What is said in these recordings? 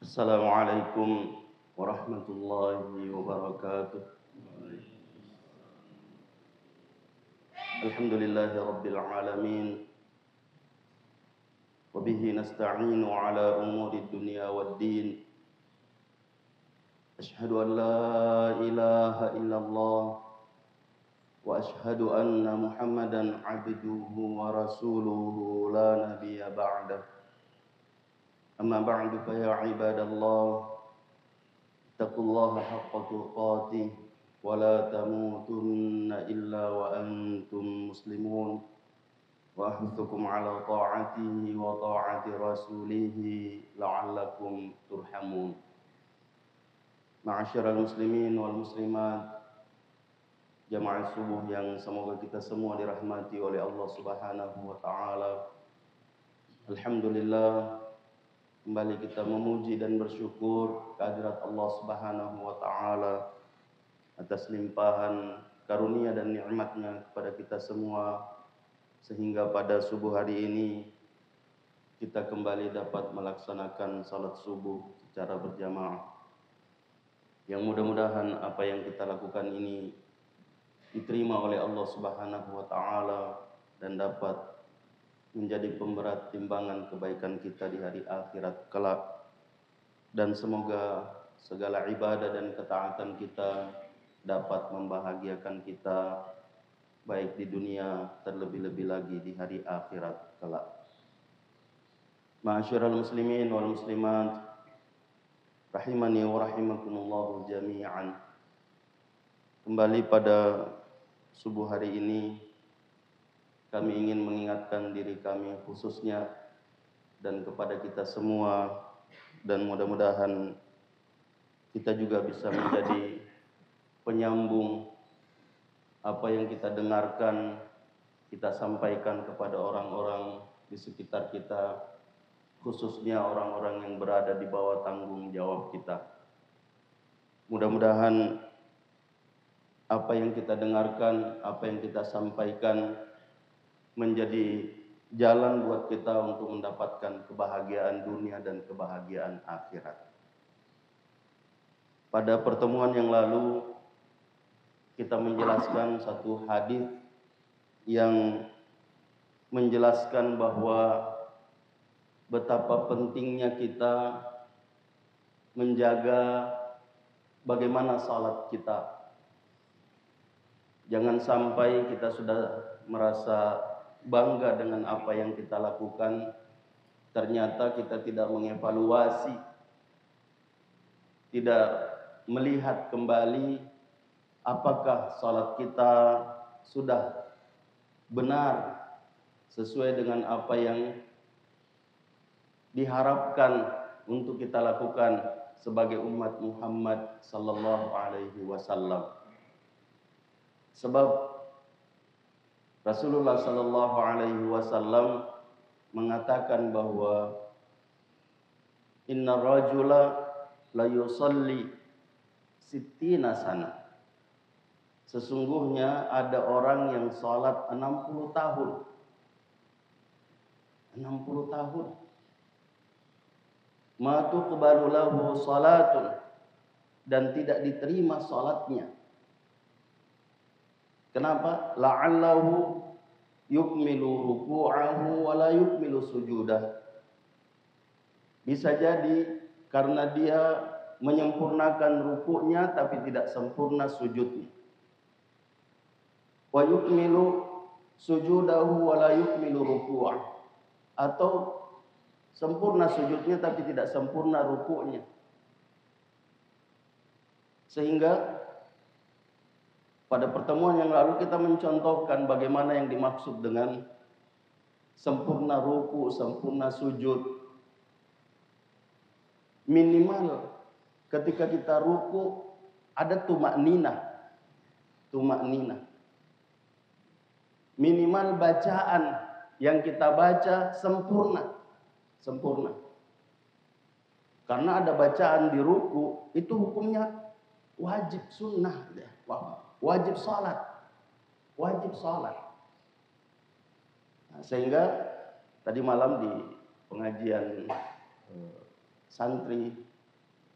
Assalamualaikum warahmatullahi wabarakatuh. Alhamdulillahi rabbil alamin. Wabihi nasta'inu ala umuri dunya waddin. Ashhadu an la ilaha illallah wa ashhadu anna Muhammadan abduhu wa rasuluhu la nabiyya ba'dah. Amma ba'du fa ya ibadallah, ittaqullaha haqqa tuqatih wa la tamutunna illa wa antum muslimun. Wa ahduthukum ala ta'atihi wa ta'ati rasulihi la'allakum turhamun. Ma'asyiral muslimin wal muslimat, jamaah subuh yang semoga kita semua dirahmati oleh Allah Subhanahu wa taala. Alhamdulillah, kembali kita memuji dan bersyukur kehadirat Allah Subhanahu wa taala atas limpahan karunia dan nikmatnya kepada kita semua, sehingga pada subuh hari ini kita kembali dapat melaksanakan salat subuh secara berjamaah. Yang mudah-mudahan apa yang kita lakukan ini diterima oleh Allah Subhanahu wa taala dan dapat menjadi pemberat timbangan kebaikan kita di hari akhirat kelak. Dan semoga segala ibadah dan ketaatan kita dapat membahagiakan kita baik di dunia, terlebih-lebih lagi di hari akhirat kelak. Ma'asyiral muslimin wal muslimat, rahimani wa rahimakumullah jami'an. Kembali pada subuh hari ini, kami ingin mengingatkan diri kami khususnya dan kepada kita semua, dan mudah-mudahan kita juga bisa menjadi penyambung apa yang kita dengarkan, kita sampaikan kepada orang-orang di sekitar kita, khususnya orang-orang yang berada di bawah tanggung jawab kita. Mudah-mudahan apa yang kita dengarkan, apa yang kita sampaikan menjadi jalan buat kita untuk mendapatkan kebahagiaan dunia dan kebahagiaan akhirat. Pada pertemuan yang lalu kita menjelaskan satu hadis yang menjelaskan bahwa betapa pentingnya kita menjaga bagaimana salat kita. Jangan sampai kita sudah merasa bangga dengan apa yang kita lakukan, ternyata kita tidak mengevaluasi, tidak melihat kembali apakah salat kita sudah benar sesuai dengan apa yang diharapkan untuk kita lakukan sebagai umat Muhammad sallallahu alaihi wasallam. Sebab Rasulullah sallallahu alaihi wasallam mengatakan bahwa inna rajula la yusalli sittina sana. Sesungguhnya ada orang yang salat 60 tahun. 60 tahun. Ma tuqbalu lahu salatun, dan tidak diterima salatnya. Kenapa? La'allahu yukmilu ruku'ahu wa la yukmilu sujudah. Bisa jadi karena dia menyempurnakan rukuknya tapi tidak sempurna sujudnya. Wa yukmilu sujudahu wa la yukmilu ruku'ah. Atau sempurna sujudnya tapi tidak sempurna rukuknya. Sehingga pada pertemuan yang lalu kita mencontohkan bagaimana yang dimaksud dengan sempurna ruku, sempurna sujud. Minimal ketika kita ruku ada tumakninah. Tumakninah. Minimal bacaan yang kita baca sempurna. Sempurna. Karena ada bacaan di ruku, itu hukumnya wajib sunnah. Wajib salat. Wajib salat. Nah, sehingga tadi malam di pengajian santri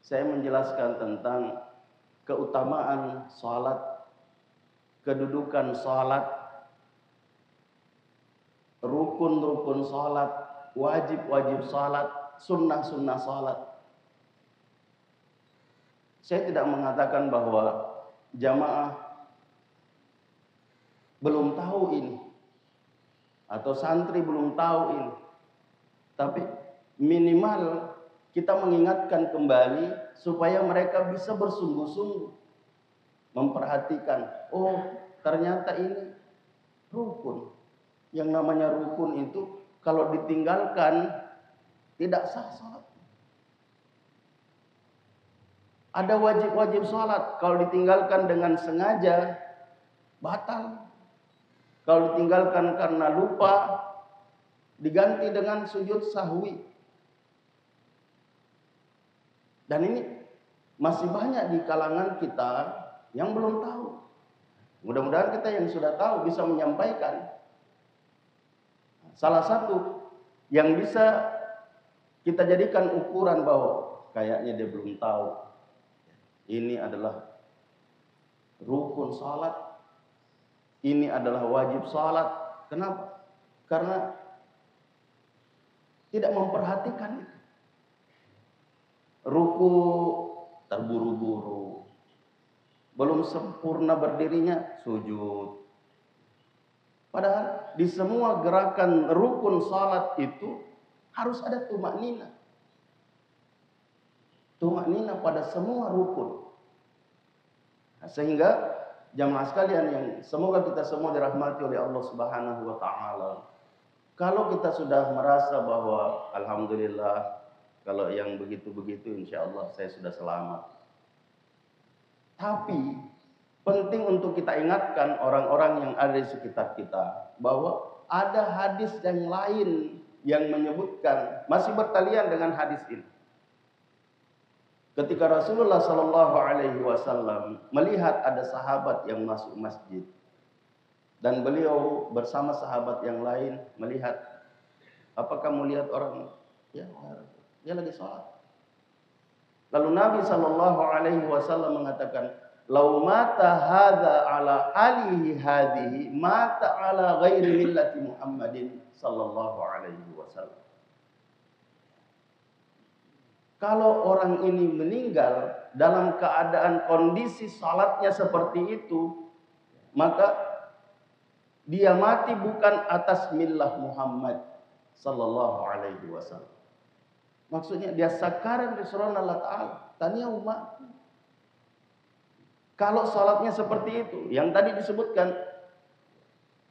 saya menjelaskan tentang keutamaan sholat, kedudukan sholat, rukun-rukun sholat, wajib-wajib sholat, sunnah-sunnah sholat. Saya tidak mengatakan bahwa jamaah belum tahu ini, atau santri belum tahu ini. Tapi minimal kita mengingatkan kembali supaya mereka bisa bersungguh-sungguh memperhatikan, oh ternyata ini rukun. Yang namanya rukun itu kalau ditinggalkan tidak sah sholat. Ada wajib-wajib sholat, kalau ditinggalkan dengan sengaja batal. Kalau ditinggalkan karena lupa diganti dengan sujud sahwi. Dan ini masih banyak di kalangan kita yang belum tahu. Mudah-mudahan kita yang sudah tahu bisa menyampaikan. Salah satu yang bisa kita jadikan ukuran bahwa kayaknya dia belum tahu, ini adalah rukun salat, ini adalah wajib salat. Kenapa? Karena tidak memperhatikan itu. Ruku terburu-buru, belum sempurna berdirinya sujud. Padahal di semua gerakan rukun salat itu harus ada tumaknina. Tumaknina pada semua rukun. Nah, sehingga jamaah sekalian yang semoga kita semua dirahmati oleh Allah Subhanahu wa taala. Kalau kita sudah merasa bahwa alhamdulillah, kalau yang begitu-begitu insyaallah saya sudah selamat. Tapi penting untuk kita ingatkan orang-orang yang ada di sekitar kita bahwa ada hadis yang lain yang menyebutkan, masih bertalian dengan hadis ini. Ketika Rasulullah Shallallahu Alaihi Wasallam melihat ada sahabat yang masuk masjid dan beliau bersama sahabat yang lain melihat, apa kamu lihat orang? Ya, dia lagi sholat. Lalu Nabi Shallallahu Alaihi Wasallam mengatakan, "Lau mata hadza ala alihi hadhihi mata ala ghairi millati Muhammadin Shallallahu Alaihi Wasallam." Kalau orang ini meninggal dalam keadaan kondisi salatnya seperti itu, maka dia mati bukan atas millah Muhammad sallallahu alaihi wasallam. Maksudnya dia sakaran Rasulullah Allah Ta'ala, tanya umat. Kalau salatnya seperti itu, yang tadi disebutkan,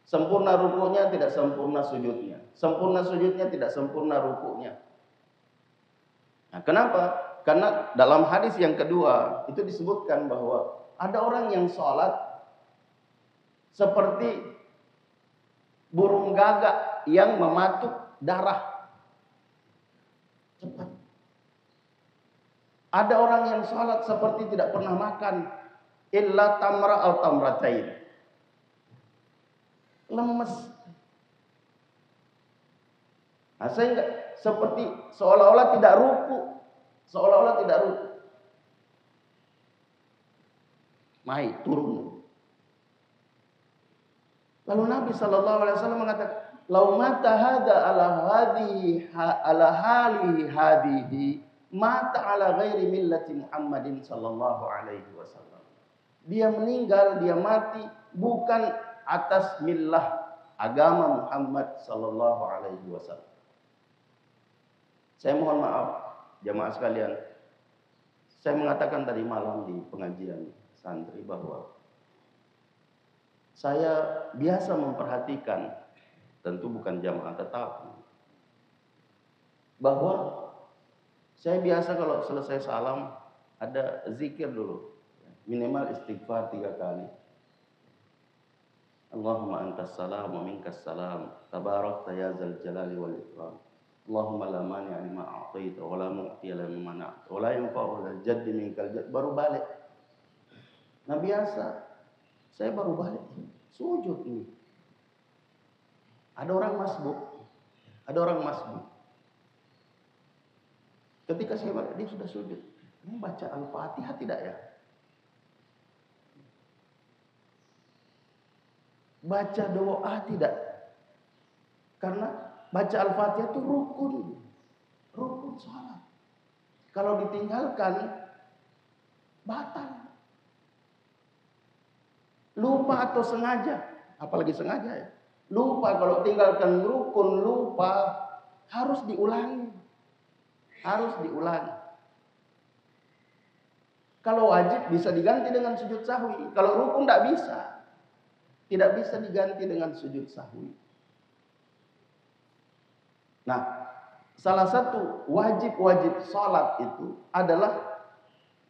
sempurna rukunya tidak sempurna sujudnya, sempurna sujudnya tidak sempurna rukunya. Nah, kenapa? Karena dalam hadis yang kedua itu disebutkan bahwa ada orang yang sholat seperti burung gagak yang mematuk darah cepat. Ada orang yang sholat seperti tidak pernah makan, illa tamra atau tamratain, lemes. Nah, sehingga seperti seolah-olah tidak ruku, seolah-olah tidak ruku. Mai turun. Lalu Nabi Shallallahu Alaihi Wasallam mengatakan, "Lau mata hada ala hali hadihi mata ala ghairi millati Muhammadin Shallallahu Alaihi Wasallam." Dia meninggal, dia mati bukan atas millah agama Muhammad Shallallahu Alaihi Wasallam. Saya mohon maaf jamaah sekalian, saya mengatakan tadi malam di pengajian santri bahwa saya biasa memperhatikan, tentu bukan jamaah tetap, bahwa saya biasa kalau selesai salam ada zikir dulu, minimal istighfar 3 kali. Allahumma antas salam wa minkas salam, tabarakta ya zal jalali wal ikram. Allahumma la mani'a lima a'taita wa la mu'tiya lima mana'ta wa la yanfa'u dzal jaddi minkal jadd. Baru balik. Nah biasa saya baru balik sujud ini. Ada orang masbuk. Ada orang masbuk. Ketika saya balik dia sudah sujud. Ini baca Al-Fatihah tidak ya? Baca doa tidak? Karena baca Al-Fatihah itu rukun salat. Kalau ditinggalkan batal. Lupa atau sengaja, apalagi sengaja ya. Lupa, kalau tinggalkan rukun lupa, harus diulangi. Kalau wajib bisa diganti dengan sujud sahwi. Kalau rukun tidak bisa. Tidak bisa diganti dengan sujud sahwi. Nah, salah satu wajib-wajib salat itu adalah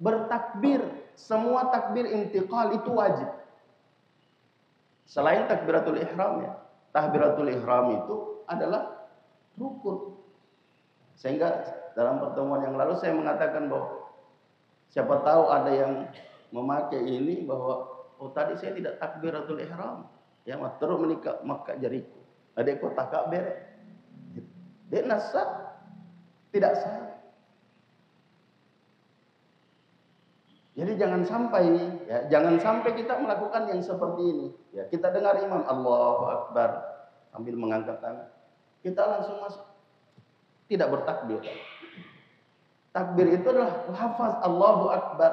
bertakbir. Semua takbir intiqal itu wajib. Selain takbiratul ihram ya. Takbiratul ihram itu adalah rukun. Sehingga dalam pertemuan yang lalu saya mengatakan bahwa siapa tahu ada yang memakai ini bahwa tadi saya tidak takbiratul ihram. Ya, terus menikah maka jariku. Ada kota takbir. Dia nasab tidak sah. Jadi jangan sampai kita melakukan yang seperti ini. Ya, kita dengar imam Allahu Akbar sambil mengangkat tangan. Kita langsung masuk. Tidak bertakbir. Takbir itu adalah lafaz Allahu Akbar.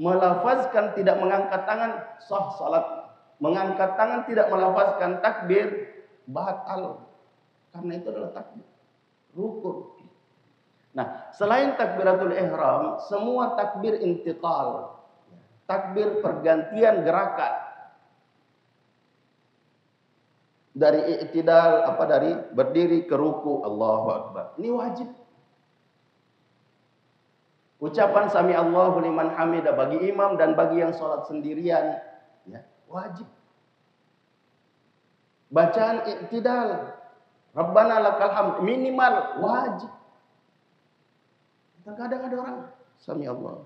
Melafazkan tidak mengangkat tangan sah salat. Mengangkat tangan tidak melafazkan takbir batal. Karena itu adalah takbir rukun. Nah, selain takbiratul ihram, semua takbir intiqal. Takbir pergantian gerakan. Dari i'tidal, dari berdiri ke ruku, Allahu Akbar. Ini wajib. Ucapan sami Allahu liman hamidah bagi imam dan bagi yang sholat sendirian, ya, wajib. Bacaan i'tidal, Rabbana lakal hamd, minimal wajib. Terkadang ada orang sami Allah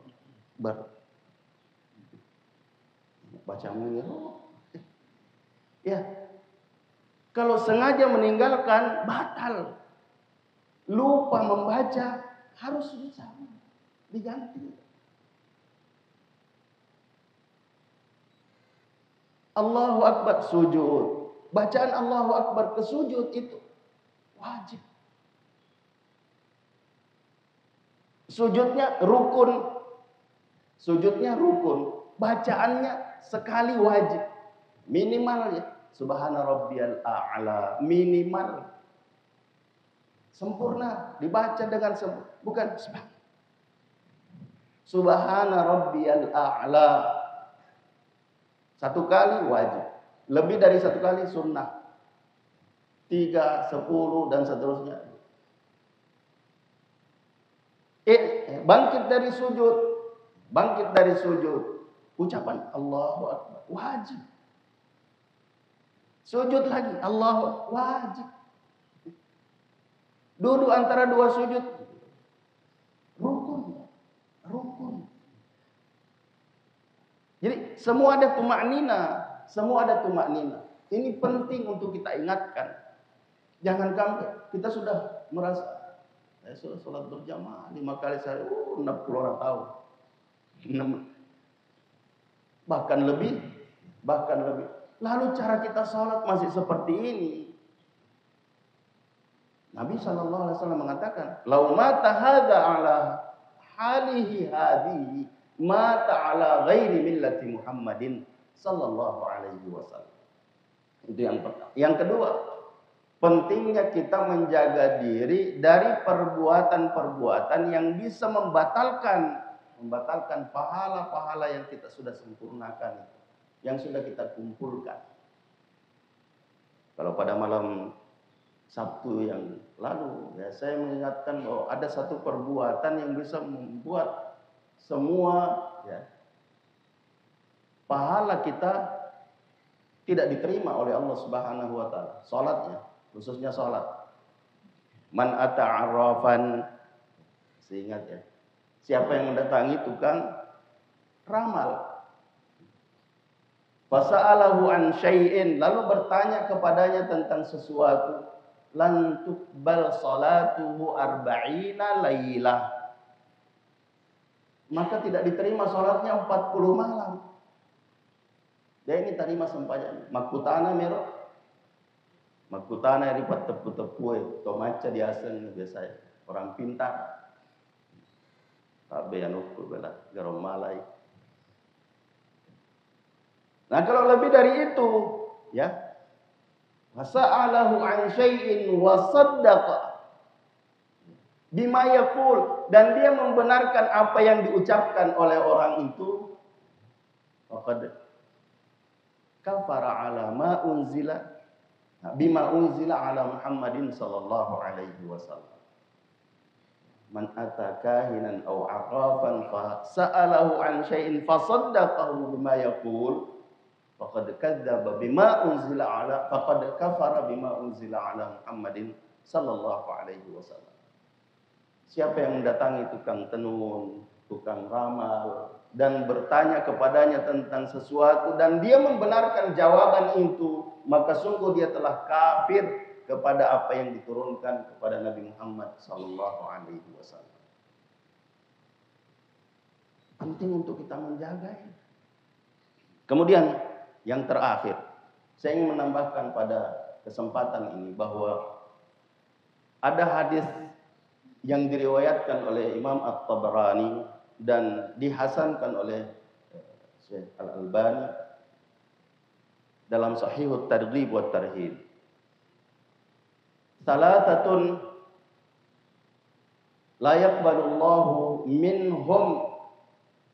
baca mengiru. Ya. Kalau sengaja meninggalkan batal. Lupa membaca harus sujud diganti. Allahu Akbar sujud. Bacaan Allahu Akbar ke sujud itu wajib. Sujudnya rukun. Bacaannya sekali wajib. Minimal ya. Subhana rabbiyal a'la. Minimal. Sempurna. Dibaca dengan sempurna. Bukan Subhana rabbiyal a'la. Satu kali wajib. Lebih dari satu kali sunnah. 3, 10 dan seterusnya. Bangkit dari sujud. Ucapan Allahu Akbar wajib. Sujud lagi Allahu wajib. Duduk antara dua sujud rukun. Jadi semua ada tumaknina. Ini penting untuk kita ingatkan. Jangan sampai kita sudah merasa saya sholat berjamaah 5 kali sehari, 60 orang tahu. Bahkan lebih. Lalu cara kita sholat masih seperti ini. Nabi SAW mengatakan, "Lau mata hadza ala halihi hadhihi, mata ala ghairi millati Muhammadin sallallahu alaihi wasallam." Itu yang pertama. Yang kedua, pentingnya kita menjaga diri dari perbuatan-perbuatan yang bisa membatalkan pahala-pahala yang kita sudah sempurnakan, yang sudah kita kumpulkan. Kalau pada malam Sabtu yang lalu, ya, saya mengingatkan bahwa ada satu perbuatan yang bisa membuat semua pahala kita tidak diterima oleh Allah Subhanahu wa taala. Salatnya, khususnya salat. Man ata'arrafan, seingat ya. Siapa yang mendatangi tukang ramal. Fasa'alahu an syai'in, lalu bertanya kepadanya tentang sesuatu, lan tuqbal salatuhu arba'ina lailah. maka tidak diterima sholatnya 40 malam. Dia ini terima sempajan. Makutana mero. Makutana ripat tepu-tepu tomaca di asen biasa orang pintar. Tabe yang ukur bela garam malai. Nah kalau lebih dari itu, ya, wasa'alahu an syai'in wa saddaqa bima yaqul, dan dia membenarkan apa yang diucapkan oleh orang itu, faqad kafara ala ma unzila bima unzila ala Muhammadin sallallahu alaihi wasallam. Man ata kahinan aw aqrafan fa sa'alahu an syai'in fa saddaqahu bima yaqul faqad kadzdzaba bima unzila ala faqad kafara bima unzila ala Muhammadin sallallahu alaihi wasallam. Siapa yang mendatangi tukang tenun, tukang ramal dan bertanya kepadanya tentang sesuatu dan dia membenarkan jawaban itu, maka sungguh dia telah kafir kepada apa yang diturunkan kepada Nabi Muhammad sallallahu alaihi wasallam. Penting untuk kita menjaga ini. Kemudian yang terakhir, saya ingin menambahkan pada kesempatan ini bahwa ada hadis yang diriwayatkan oleh Imam At-Tabarani dan dihasankan oleh Syekh Al-Albani dalam Sahihut Targhib wa Tarhib. Salatatun la yaqbalullahu minhum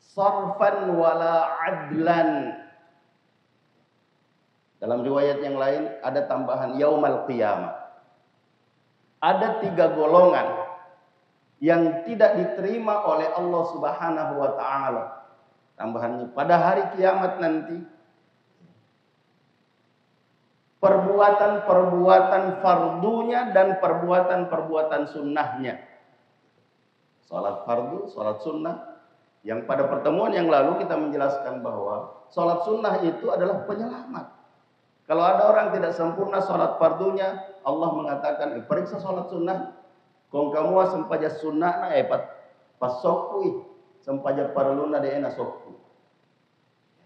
sarfan wala adlan. Dalam riwayat yang lain ada tambahan yaumal qiyamah. Ada 3 golongan yang tidak diterima oleh Allah Subhanahu wa taala. Tambahannya pada hari kiamat nanti, perbuatan-perbuatan fardunya dan perbuatan-perbuatan sunnahnya. Salat fardu, salat sunnah. Yang pada pertemuan yang lalu kita menjelaskan bahwa salat sunnah itu adalah penyelamat. Kalau ada orang tidak sempurna salat fardunya, Allah mengatakan, periksa salat sunnah. Kung kamu sempaja sunnah na pas sokui, sempaja parluna de ena sokui.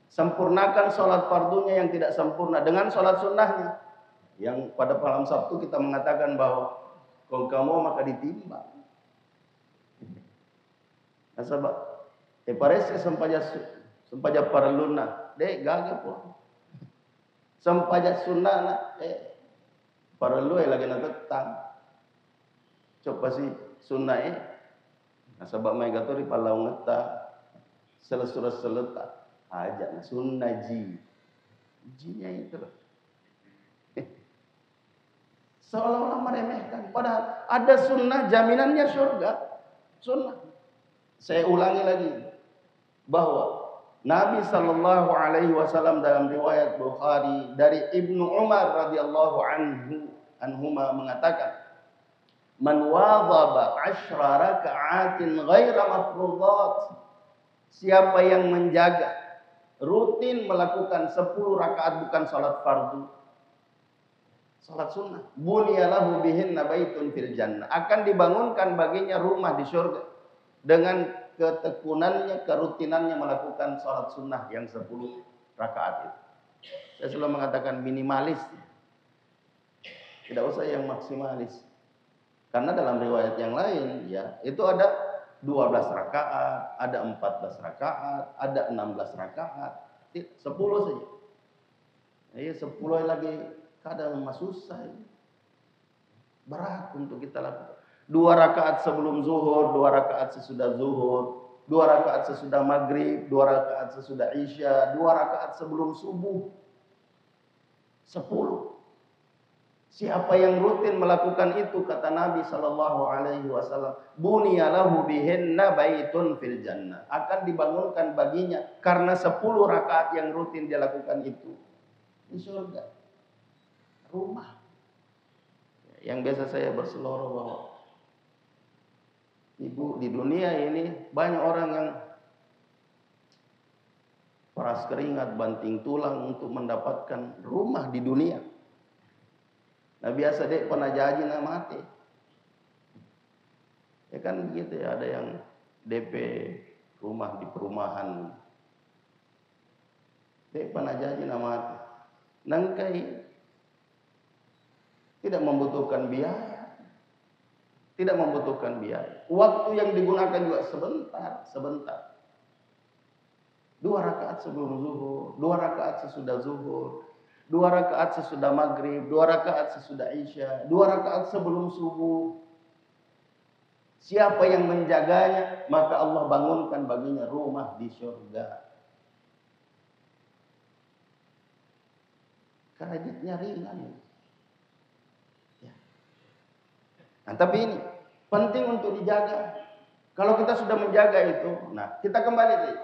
Sempurnakan sholat fardunya yang tidak sempurna dengan sholat sunnahnya. Yang pada malam Sabtu kita mengatakan bahwa kalau kamu maka ditimbang. Nasabah, parece sempaja parluna, dek gagal po. Sempaja sunnah, parlu lagi natetang. Coba si sunnah nasabah may gatori palau ngeta, selesura seleta. Aja nah sunnah jinya itu seolah-olah meremehkan, padahal ada sunnah jaminannya surga. Sunnah, saya ulangi lagi bahwa Nabi sallallahu alaihi wasallam dalam riwayat Bukhari dari Ibnu Umar radhiyallahu anhuma mengatakan, man wadhaba 10 raka'atin ghaira mafruḍat, siapa yang menjaga rutin melakukan 10 rakaat bukan salat fardu, salat sunnah, bunyalahu bihinna baitun fil jannah, akan dibangunkan baginya rumah di surga dengan ketekunannya, kerutinannya melakukan salat sunnah yang 10 rakaat itu. Saya selalu mengatakan minimalis, tidak usah yang maksimalis, karena dalam riwayat yang lain ya itu ada 12 rakaat, ada 14 rakaat, ada 16 rakaat, 10 saja. Iya 10 lagi kadang susah. Berat untuk kita lakukan. 2 rakaat sebelum zuhur, 2 rakaat sesudah zuhur, 2 rakaat sesudah maghrib, 2 rakaat sesudah isya, 2 rakaat sebelum subuh. 10. Siapa yang rutin melakukan itu, kata Nabi sallallahu alaihi wasallam, bunyalahu bihinna baitun fil jannah, akan dibangunkan baginya karena 10 rakaat yang rutin dia lakukan itu di surga, rumah. Yang biasa saya berseloroh bahwa ibu di dunia ini banyak orang yang peras keringat banting tulang untuk mendapatkan rumah di dunia. Nah biasa dek pernah janji nak mati. Ya kan begitu ya, ada yang DP rumah di perumahan. Dek panajaji nama nangkai tidak membutuhkan biaya. Tidak membutuhkan biaya. Waktu yang digunakan juga sebentar. 2 rakaat sebelum zuhur, 2 rakaat sesudah zuhur, 2 rakaat sesudah maghrib, 2 rakaat sesudah isya, 2 rakaat sebelum subuh. Siapa yang menjaganya, maka Allah bangunkan baginya rumah di surga. Kreditnya ringan. Ya. Nah, tapi ini penting untuk dijaga. Kalau kita sudah menjaga itu, nah kita kembali nih.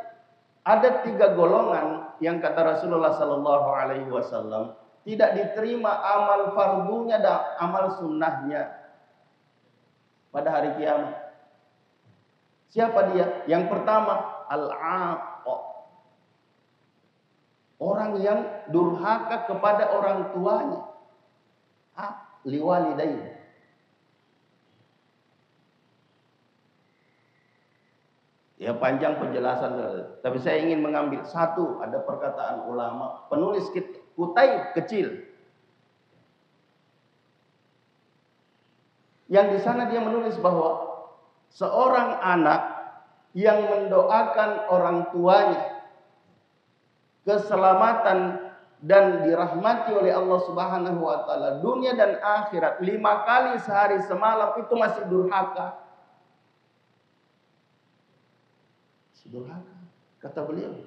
Ada 3 golongan yang kata Rasulullah Sallallahu Alaihi Wasallam tidak diterima amal fardunya dan amal sunnahnya pada hari kiamat. Siapa dia? Yang pertama al-aq, orang yang durhaka kepada orang tuanya. Liwalidayhi. Ya panjang penjelasan, tapi saya ingin mengambil satu. Ada perkataan ulama, penulis Kutaib kecil, yang di sana dia menulis bahwa seorang anak yang mendoakan orang tuanya keselamatan dan dirahmati oleh Allah Subhanahu wa taala dunia dan akhirat 5 kali sehari semalam itu masih durhaka. Durhaka, kata beliau.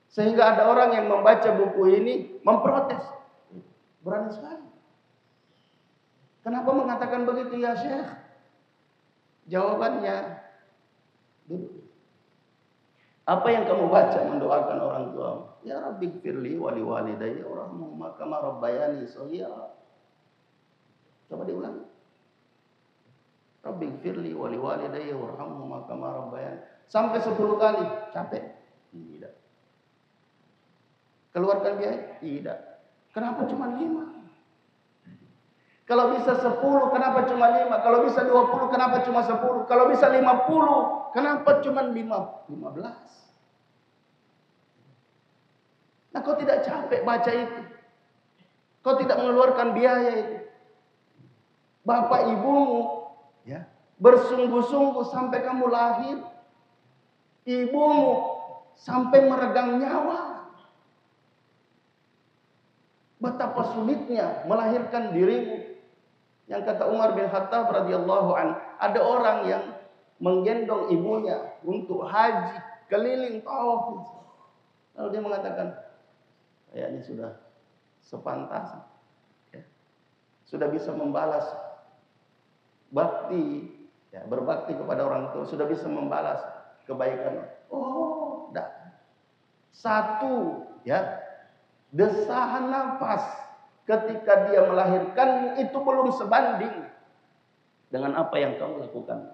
Sehingga ada orang yang membaca buku ini memprotes. Berani sekali. Kenapa mengatakan begitu ya Syekh? Jawabannya, apa yang kamu baca mendoakan orang tua? Ya Rabbi gfirli wali walidayya warhamhuma kama rabbayani shaghira. Coba diulangi. Rabbi gfirli wali walidayya warhamhuma kama rabbayani. Sampai 10 kali. Capek? Tidak. Keluarkan biaya? Tidak. Kenapa cuma 5? Kalau bisa 10, kenapa cuma 5? Kalau bisa 20, kenapa cuma 10? Kalau bisa 50, kenapa cuma 15? Nah, kau tidak capek baca itu? Kau tidak mengeluarkan biaya itu? Bapak ibumu ya, bersungguh-sungguh sampai kamu lahir. Ibumu sampai meregang nyawa. Betapa sulitnya melahirkan dirimu. Yang kata Umar bin Khattab radhiyallahu an, ada orang yang menggendong ibunya untuk haji keliling tawaf. Lalu dia mengatakan, kayaknya sudah sepantasnya, ya, sudah bisa membalas bakti, ya, berbakti kepada orang tua, sudah bisa membalas kebaikan. Oh, dah. Satu, ya, desahan nafas ketika dia melahirkanmu itu belum sebanding dengan apa yang kamu lakukan.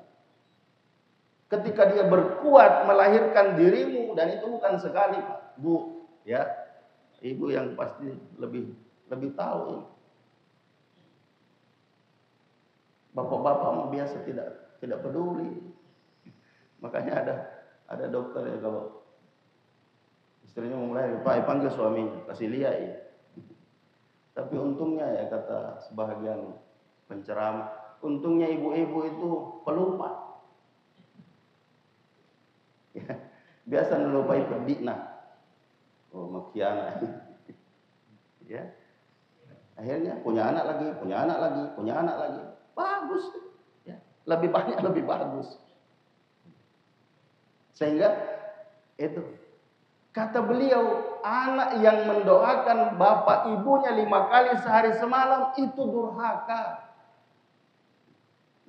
Ketika dia berkuat melahirkan dirimu, dan itu bukan sekali, Pak, Bu, ya, ibu yang pasti lebih tahu ini. Bapak-bapak biasa tidak peduli. Makanya ada dokter ya, kalau istrinya mau melahirkan, Pak, panggil suaminya, kasih lihat ya. Tapi untungnya ya, kata sebahagian penceramah, untungnya ibu-ibu itu pelupa. Ya, biasa melupai perdikna. Oh, makiana. Ya. Akhirnya punya anak lagi. Bagus. Ya. Lebih banyak, lebih bagus. Sehingga itu kata beliau, anak yang mendoakan bapak ibunya 5 kali sehari semalam itu durhaka.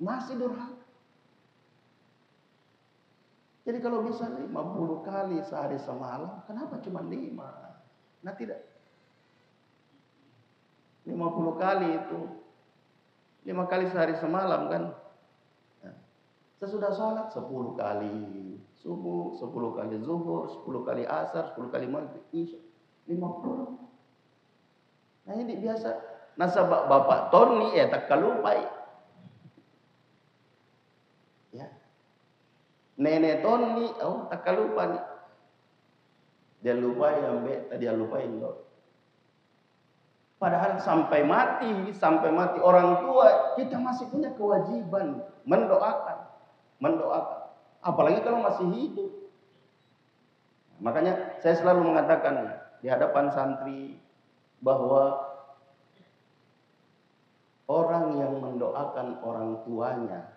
Masih durhaka. Jadi kalau bisa 50 kali sehari semalam, kenapa cuma 5? Nah tidak. 50 kali itu 5 kali sehari semalam kan. Nah, sesudah sholat 10 kali subuh, 10 kali zuhur, 10 kali asar, 10 kali maghrib, isya, 50. Nah ini biasa. Nasabak bapak Tony ya tak kalupai. Ya. Nenek Tony, oh tak lupa nih. Dia lupa yang dia lupain loh. Padahal sampai mati orang tua kita masih punya kewajiban mendoakan. Apalagi kalau masih hidup. Makanya saya selalu mengatakan di hadapan santri bahwa orang yang mendoakan orang tuanya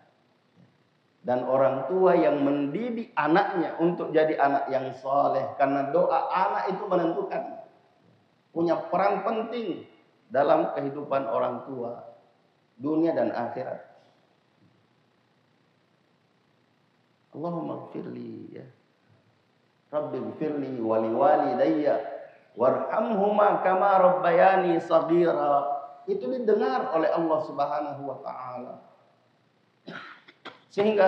dan orang tua yang mendidik anaknya untuk jadi anak yang soleh, karena doa anak itu menentukan, punya peran penting dalam kehidupan orang tua dunia dan akhirat. Allahumma gfirli ya Rabbi gfirli wali walidayya warhamhuma kama rabbayani shaghira. Itu didengar oleh Allah Subhanahu wa taala. Sehingga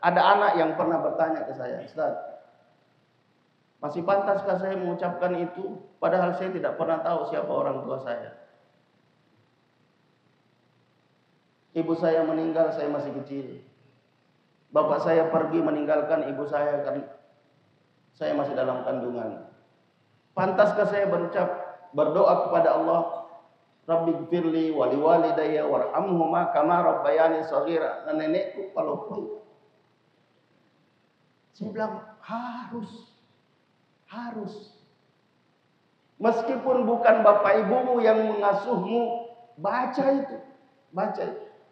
ada anak yang pernah bertanya ke saya, Ustaz, masih pantaskah saya mengucapkan itu padahal saya tidak pernah tahu siapa orang tua saya? Ibu saya meninggal saya masih kecil. Bapak saya pergi meninggalkan ibu saya karena saya masih dalam kandungan. Pantaskah saya berdoa kepada Allah, Rabbi gfirli wali walidayya warhamhuma kama rabbayani shaghira. Dan nenekku walaupun saya bilang harus. Meskipun bukan bapak ibumu yang mengasuhmu, baca itu.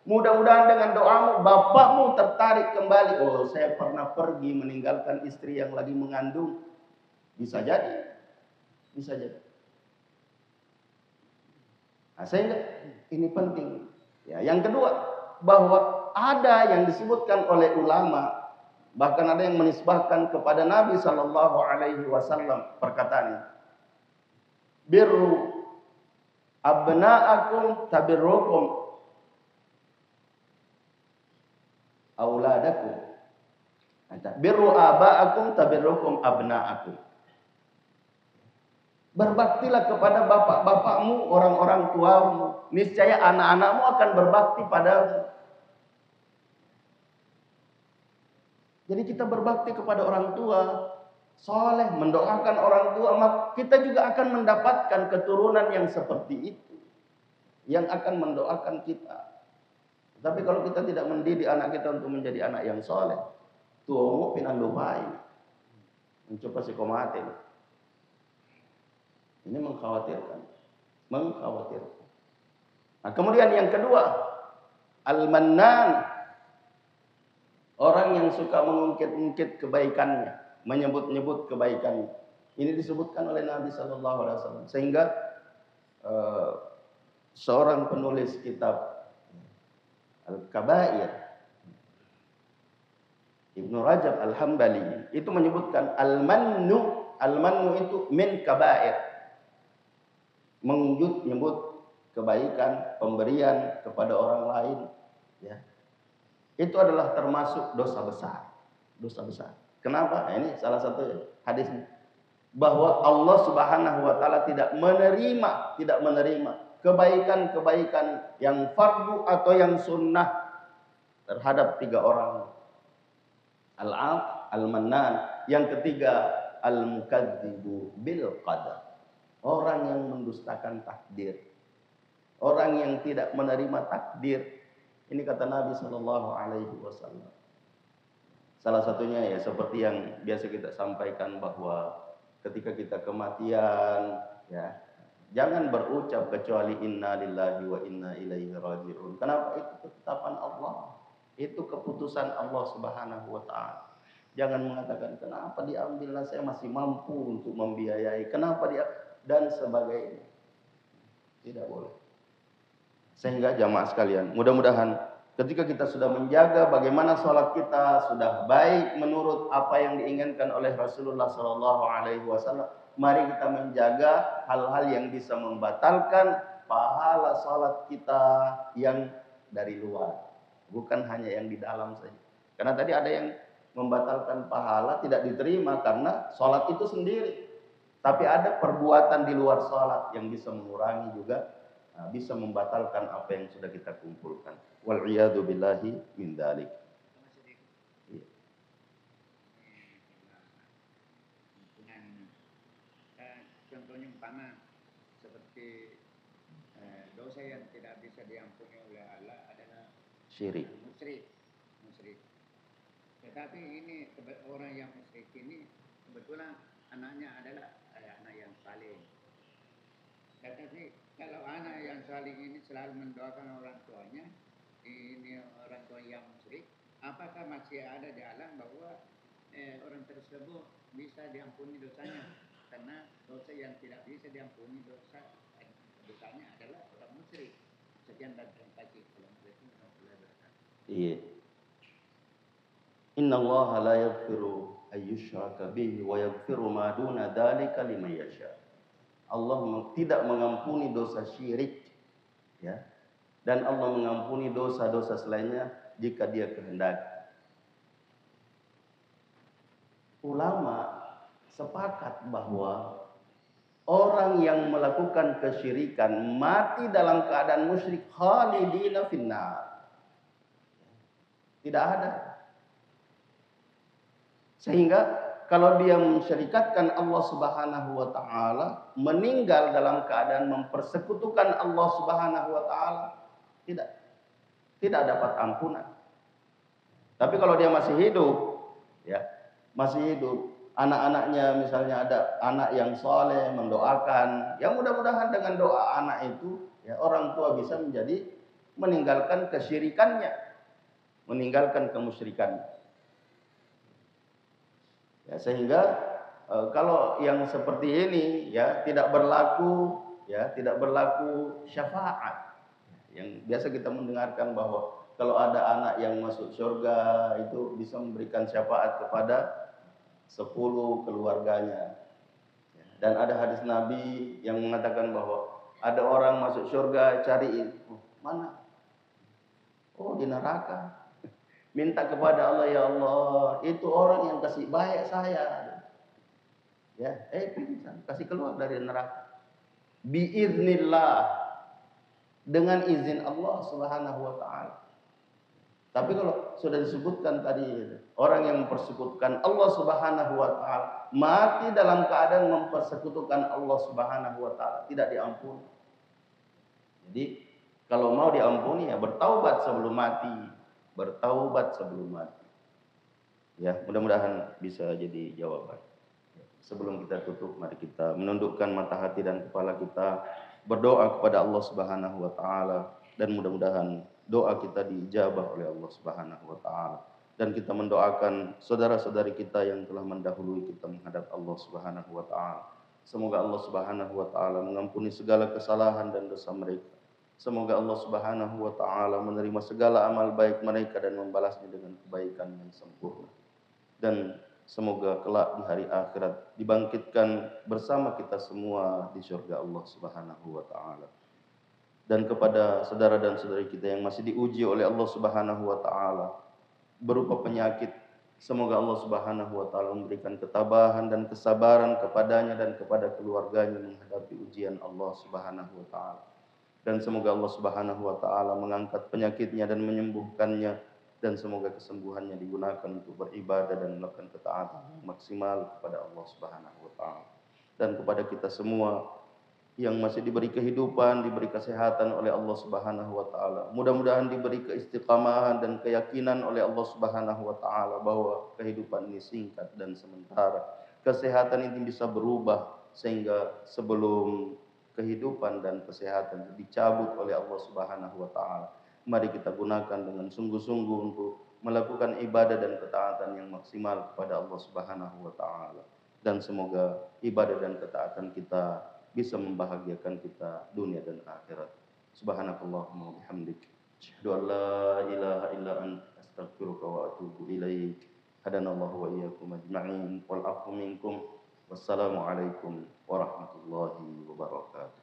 Mudah-mudahan dengan doamu bapakmu tertarik kembali. Oh, saya pernah pergi meninggalkan istri yang lagi mengandung. Bisa jadi. Nah, sehingga ini penting. Ya, yang kedua, bahwa ada yang disebutkan oleh ulama, bahkan ada yang menisbahkan kepada Nabi Shallallahu Alaihi Wasallam perkataan ini. Birru abna'akum tabirrukum auladakum. Birru aba'akum tabirrukum abna'akum. Berbaktilah kepada bapak-bapakmu, orang-orang tuamu. Niscaya anak-anakmu akan berbakti padamu. Jadi kita berbakti kepada orang tua, soleh, mendoakan orang tua, maka kita juga akan mendapatkan keturunan yang seperti itu, yang akan mendoakan kita. Tapi kalau kita tidak mendidik anak kita untuk menjadi anak yang soleh, tuamu pinang lupain, mencoba psikomatin. Ini mengkhawatirkan. Nah, kemudian yang kedua, al-mannan, orang yang suka mengungkit-ungkit kebaikannya, menyebut-nyebut kebaikannya. Ini disebutkan oleh Nabi Shallallahu Alaihi Wasallam. Sehingga seorang penulis kitab Al-Kabair, Ibnu Rajab Al-Hambali, itu menyebutkan al-mannu itu min kabair. Menyebut kebaikan, pemberian kepada orang lain, ya. Itu adalah termasuk dosa besar. Kenapa? Nah, ini salah satu hadisnya, bahwa Allah Subhanahu wa taala tidak menerima kebaikan-kebaikan yang fardu atau yang sunnah terhadap tiga orang. Al-'aq, al-mannan, yang ketiga al-mukadzibu bil qadar. Orang yang mendustakan takdir, orang yang tidak menerima takdir. Ini kata Nabi Shallallahu Alaihi Wasallam. Salah satunya ya seperti yang biasa kita sampaikan, bahwa ketika kita kematian, ya jangan berucap kecuali inna lillahi wa inna ilaihi raji'un. Kenapa? Itu ketetapan Allah, itu keputusan Allah Subhanahu wa taala. Jangan mengatakan kenapa diambillah, saya masih mampu untuk membiayai, kenapa dia, dan sebagainya. Tidak boleh. Sehingga jamaah sekalian, mudah-mudahan ketika kita sudah menjaga bagaimana sholat kita sudah baik menurut apa yang diinginkan oleh Rasulullah Sallallahu Alaihi Wasallam, mari kita menjaga hal-hal yang bisa membatalkan pahala sholat kita yang dari luar, bukan hanya yang di dalam saja. Karena tadi ada yang membatalkan pahala, tidak diterima karena sholat itu sendiri. Tapi ada perbuatan di luar sholat yang bisa mengurangi juga, bisa membatalkan apa yang sudah kita kumpulkan. Wal'iyadu billahi min dzalik. ana seperti dosa yang tidak bisa diampuni oleh Allah adalah Syirik. musyrik. Tetapi ini orang yang musyrik ini kebetulan anaknya adalah anak yang saleh. Tetapi kalau anak yang saleh ini selalu mendoakan orang tuanya, ini orang tua yang musyrik, apakah masih ada jalan bahwa orang tersebut bisa diampuni dosanya? Karena dosa yang tidak bisa diampuni dosanya adalah orang musyrik. Sekian dan terima kasih. Assalamualaikum warahmatullahi wabarakatuh. Iya. Inna Allah la yaghfiru ayyushraka bihi wa yaghfiru ma duna dzalika liman yasha. Allah tidak mengampuni dosa syirik, ya. Dan Allah mengampuni dosa-dosa selainnya jika Dia kehendaki. Ulama sepakat bahwa orang yang melakukan kesyirikan mati dalam keadaan musyrik khalidina finnar. Tidak ada. Sehingga kalau dia mensyirikatkan Allah Subhanahu wa taala, meninggal dalam keadaan mempersekutukan Allah Subhanahu wa taala, tidak dapat ampunan. Tapi kalau dia masih hidup, ya, masih hidup, anak-anaknya misalnya ada anak yang soleh mendoakan, yang mudah-mudahan dengan doa anak itu, ya, orang tua bisa meninggalkan kesyirikannya, meninggalkan kemusyrikannya. Ya, sehingga kalau yang seperti ini, ya, tidak berlaku syafaat. Yang biasa kita mendengarkan bahwa kalau ada anak yang masuk surga itu bisa memberikan syafaat kepada 10 keluarganya. Dan ada hadis Nabi yang mengatakan bahwa ada orang masuk surga, cari mana? Oh, di neraka. Minta kepada Allah, ya Allah, itu orang yang kasih baik saya. Ya, kasih keluar dari neraka. Biiznillah. Dengan izin Allah Subhanahu wa taala. Tapi kalau sudah disebutkan tadi, orang yang mempersekutukan Allah Subhanahu wa taala mati dalam keadaan mempersekutukan Allah Subhanahu wa taala, tidak diampuni. Jadi, kalau mau diampuni ya bertaubat sebelum mati. Bertaubat sebelum mati. Ya, mudah-mudahan bisa jadi jawaban. Sebelum kita tutup, mari kita menundukkan mata hati dan kepala kita, berdoa kepada Allah Subhanahu wa taala, dan mudah-mudahan doa kita diijabah oleh Allah Subhanahu wa taala. Dan kita mendoakan saudara-saudari kita yang telah mendahului kita menghadap Allah Subhanahu wa taala. Semoga Allah Subhanahu wa taala mengampuni segala kesalahan dan dosa mereka. Semoga Allah Subhanahu wa taala menerima segala amal baik mereka dan membalasnya dengan kebaikan yang sempurna. Dan semoga kelak di hari akhirat dibangkitkan bersama kita semua di surga Allah Subhanahu wa taala. Dan kepada saudara dan saudari kita yang masih diuji oleh Allah Subhanahu wa taala berupa penyakit, semoga Allah Subhanahu wa taala memberikan ketabahan dan kesabaran kepadanya dan kepada keluarganya menghadapi ujian Allah Subhanahu wa taala. Dan semoga Allah Subhanahu wa taala mengangkat penyakitnya dan menyembuhkannya, dan semoga kesembuhannya digunakan untuk beribadah dan melakukan ketaatan maksimal kepada Allah Subhanahu wa taala. Dan kepada kita semua yang masih diberi kehidupan, diberi kesehatan oleh Allah Subhanahu wa taala, mudah-mudahan diberi keistiqamahan dan keyakinan oleh Allah Subhanahu wa taala bahwa kehidupan ini singkat dan sementara. Kesehatan ini bisa berubah, sehingga sebelum kehidupan dan kesehatan dicabut oleh Allah Subhanahu wa taala, mari kita gunakan dengan sungguh-sungguh untuk melakukan ibadah dan ketaatan yang maksimal kepada Allah Subhanahu wa taala. Dan semoga ibadah dan ketaatan kita bisa membahagiakan kita dunia dan akhirat. Subhanakallahumma wa bihamdik, asyhadu an la ilaha illa anta, astaghfiruka wa atubu ilaik. Hadanallahu wa iyyakum ajma'in wal afu minkum. Wassalamualaikum warahmatullahi wabarakatuh.